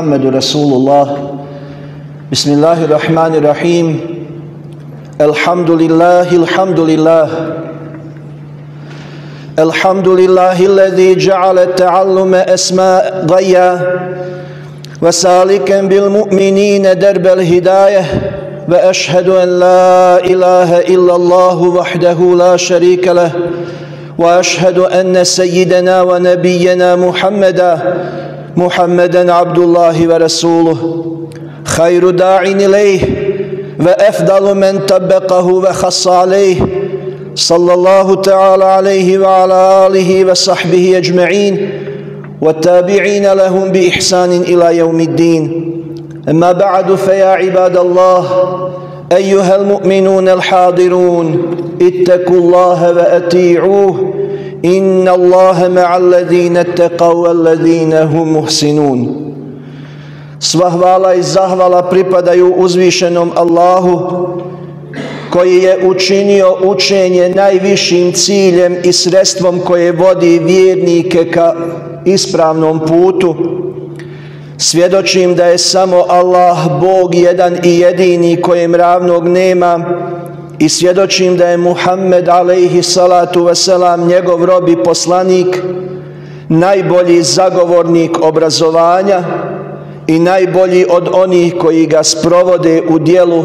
محمد رسول الله بسم الله الرحمن الرحيم الحمد لله الحمد لله الذي جعل التعلم أسماء ضيّة وسالكا بالمؤمنين درب الهداية وأشهد أن لا إله إلا الله وحده لا شريك له وأشهد أن سيدنا ونبينا محمدا عبد الله ورسوله خير داع إليه وأفضل من طبقه وخص عليه صلى الله تعالى عليه وعلى آله وصحبه أجمعين والتابعين لهم بإحسان إلى يوم الدين أما بعد فيا عباد الله أيها المؤمنون الحاضرون اتقوا الله وأطيعوه إن الله مع الذين اتقوا والذين هم محسنون. Sva hvala i zahvala pripadaju uzvišenom Allahu koji je učinio učenje najvišim ciljem i sredstvom koje vodi vjernike ka ispravnom putu. Svjedočim da je samo Allah Bog jedan i jedini kojem ravnog nema i svjedočim da je Muhammed alejhi salatu veselam njegov rob i poslanik, najbolji zagovornik obrazovanja i najbolji od onih koji ga sprovode u djelu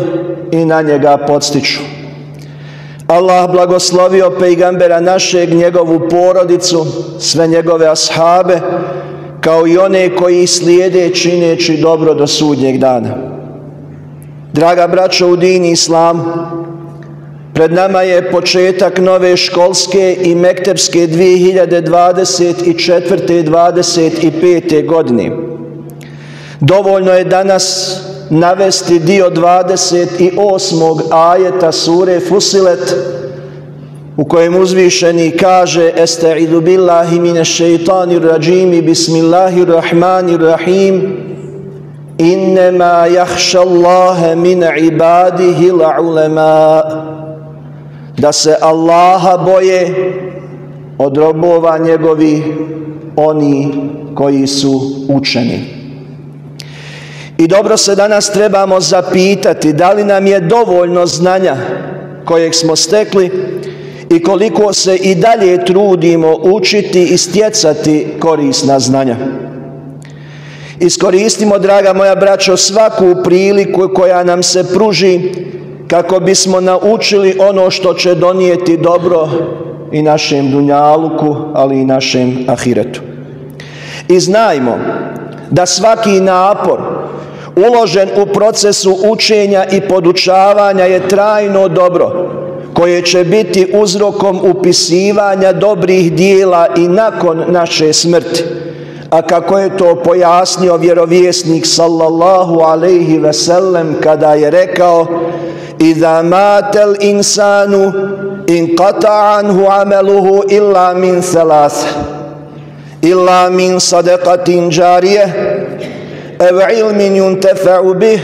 i na njega podstiču. Allah blagoslovio pejgambera našeg, njegovu porodicu, sve njegove ashabe, kao i one koji slijede čineći dobro do sudnjeg dana. Draga braćo u dini islamu, pred nama je početak nove školske i mektepske 2024-25. godine. Dovoljno je danas navesti dio 28. ajeta sure Fusilet, u kojem uzvišeni kaže: Estaizu billahi mine šeitanir rajimi, bismillahir rahmanir rahim, innema jahša Allahe min ibadihi l'ulema. Da se Allaha boje od robova njegovi oni koji su učeni. I dobro se danas trebamo zapitati da li nam je dovoljno znanja kojeg smo stekli i koliko se i dalje trudimo učiti i stjecati korisna znanja. Iskoristimo, draga moja braćo, svaku priliku koja nam se pruži kako bismo naučili ono što će donijeti dobro i našem dunjaluku, ali i našem ahiretu. I znajmo da svaki napor uložen u procesu učenja i podučavanja je trajno dobro, koje će biti uzrokom upisivanja dobrih dijela i nakon naše smrti. A kako je to pojasnio vjerovjesnik sallallahu alejhi ve sellem kada je rekao: Iza matel insanu inqata anhu ameluhu illa min thalatha, illa min sadaqatin džarije, ev ilmin yuntefa'u bih,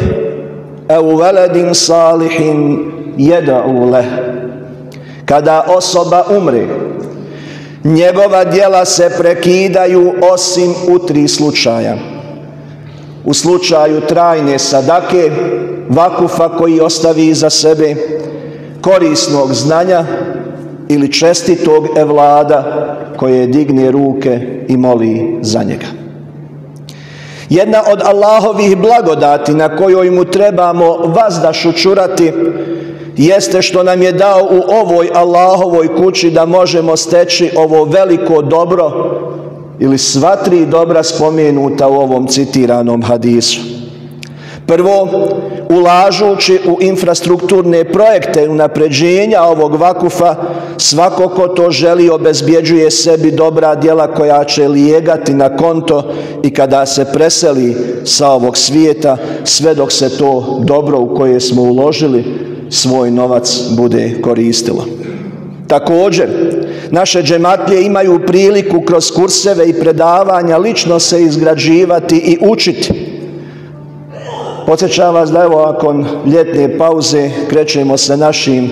ev veledin salihin jeda'u leh. Kada osoba umre, njegova djela se prekidaju osim u 3 slučaja. U slučaju trajne sadake, vakufa koji ostavi iza sebe, korisnog znanja ili čestitog evlada koje digne ruke i moli za njega. Jedna od Allahovih blagodati na kojoj mu trebamo vazdašu čurati jeste što nam je dao u ovoj Allahovoj kući da možemo steći ovo veliko dobro ili sva 3 dobra spomenuta u ovom citiranom hadisu. Prvo, ulažući u infrastrukturne projekte unapređenja ovog vakufa, svako ko to želi obezbjeđuje sebi dobra djela koja će lijegati na konto i kada se preseli sa ovog svijeta, sve dok se to dobro u koje smo uložili svoj novac bude koristilo. Također, naše džematlije imaju priliku kroz kurseve i predavanja lično se izgrađivati i učiti. Podsjećam vas da evo nakon ljetne pauze krećemo sa našim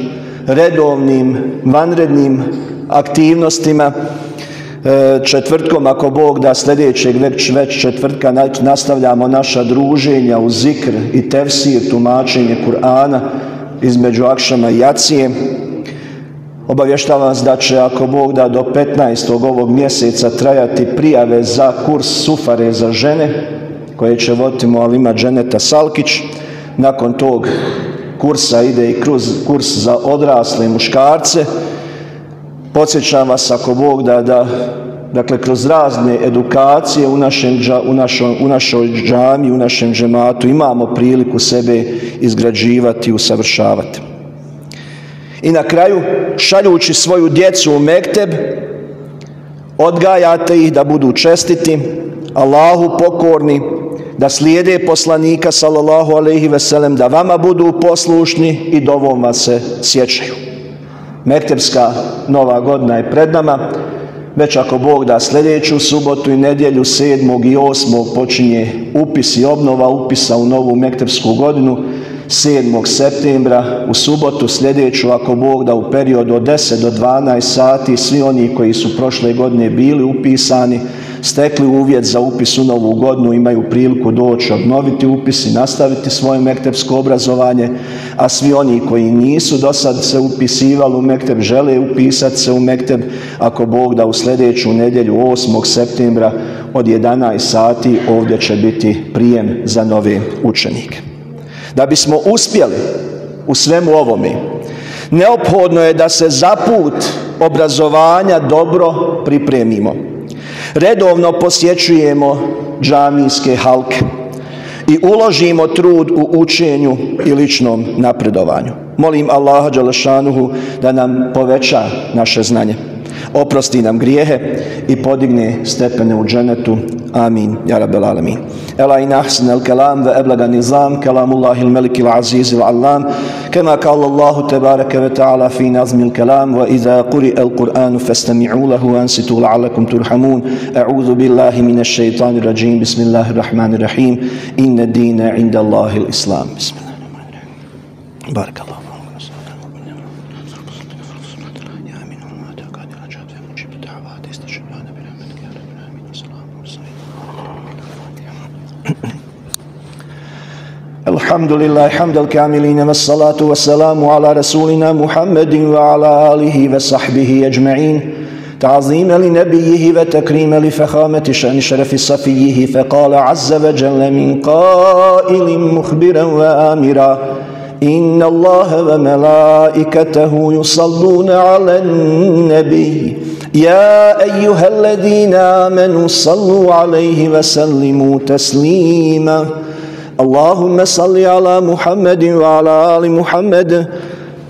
redovnim, vanrednim aktivnostima. Četvrtkom, ako Bog da, sljedećeg već četvrtka nastavljamo naša druženja u zikr i tefsir, tumačenje Kur'ana između akšama i jacije. Obavještavam vas da će, ako Bog da, do 15. ovog mjeseca trajati prijave za kurs sufare za žene koje će voditi Mualima Dženeta Salkić. Nakon tog kursa ide i kurs za odrasle muškarce. Podsjećam vas, ako Bog da dakle kroz razne edukacije u našoj džami, u našem džematu imamo priliku sebe izgrađivati i usavršavati. I na kraju, šaljući svoju djecu u mekteb, odgajate ih da budu čestiti, Allahu pokorni, da slijede poslanika sallallahu alejhi ve sellem, da vama budu poslušni i dovom vas se sjećaju. Mektepska nova godina je pred nama. Već ako Bog da, sljedeću subotu i nedjelju 7. i 8. počinje upis i obnova upisa u novu mektepsku godinu. 7. septembra u subotu sljedeću, ako Bog da, u periodu od 10 do 12 sati svi oni koji su prošle godine bili upisani stekli uvjet za upis u novu godinu imaju priliku doći, obnoviti upis i nastaviti svoje mektepsko obrazovanje, a svi oni koji nisu do sad se upisivali u mektep, žele upisati se u mektep, ako Bog da u sljedeću nedjelju 8. septembra od 11 sati ovdje će biti prijem za nove učenike. Da bismo uspjeli u svemu ovome, neophodno je da se za put obrazovanja dobro pripremimo. Redovno posjećujemo džamijske halke i uložimo trud u učenju i ličnom napredovanju. Molim Allaha dželešanuhu da nam poveća naše znanje, oprosti nam grijehe i podigne stepene u dženetu. Amin. Ja rabbel alamin. Ela in ahsan al-kalam wa ablaga nizam kalamullahi al-malik al-aziz al-allam kama qala Allahu tebaraka wa ta'ala fi nazmi al-kalam wa idha quri'a al-Qur'anu fastami'u lahu wa ansitu la'allakum turhamun. A'udhu billahi minash shaitanir rajim. Bismillahir rahmanir rahim. Inna ad-dina 'inda Allahi al-Islam. Bismillahirrahmanirrahim. Barakallahu. الحمد لله حمد الكاملين والصلاة والسلام على رسولنا محمد وعلى آله وصحبه أجمعين تعظيما لنبيه وتكريما لفخامة شأن شرف صفيه فقال عز وجل من قائل مخبرا وآمرا إن الله وملائكته يصلون على النبي يا أيها الذين آمنوا صلوا عليه وسلموا تسليما اللهم صل على محمد وعلى آل محمد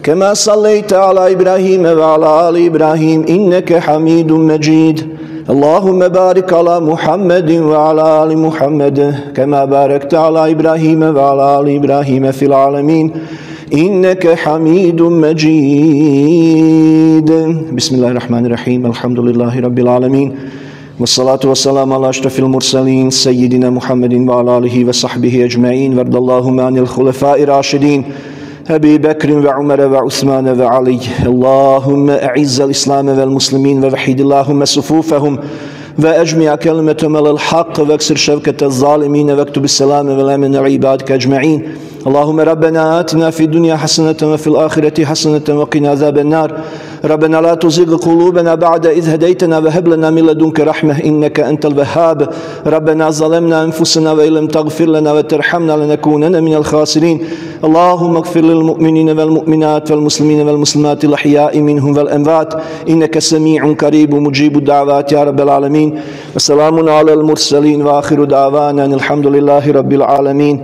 كما صليت على إبراهيم وعلى آل إبراهيم إنك حميد مجيد اللهم بارك على محمد وعلى آل محمد كما باركت على إبراهيم وعلى آل إبراهيم في العالمين إنك حميد مجيد بسم الله الرحمن الرحيم الحمد لله رب العالمين والصلاة والسلام على أشرف المرسلين سيدنا محمد وعلى آله وصحبه أجمعين وارض اللهم عن الخلفاء الراشدين أبي بكر وعمر وعثمان وعلي اللهم أعز الإسلام والمسلمين ووحد اللهم صفوفهم وأجمع كلمتهم على الحق واكسر شوكة الظالمين واكتب السلام والأمن لعبادك أجمعين اللهم ربنا آتنا في الدنيا حسنة وفي الآخرة حسنة وقنا عذاب النار ربنا لا تزغ قلوبنا بعد إذ هديتنا وهب لنا من لدنك رحمة إنك أنت الوهاب ربنا ظلمنا أنفسنا وإن لم تغفر لنا وترحمنا لنكونن من الخاسرين اللهم اغفر للمؤمنين والمؤمنات والمسلمين والمسلمات الأحياء منهم والأموات إنك سميع قريب مجيب الدعوات يا رب العالمين وسلام على المرسلين وآخر دعوانا الحمد لله رب العالمين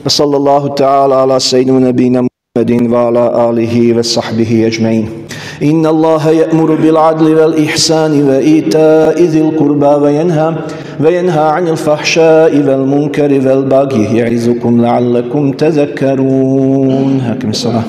وصلى الله تعالى على سيدنا نبينا محمد وعلى آله وصحبه أجمعين إن الله يأمر بالعدل والإحسان وإيتاء ذي القربى وينهى عن الفحشاء والمنكر والبغي يعظكم لعلكم تذكرون. هاكم الصلاة.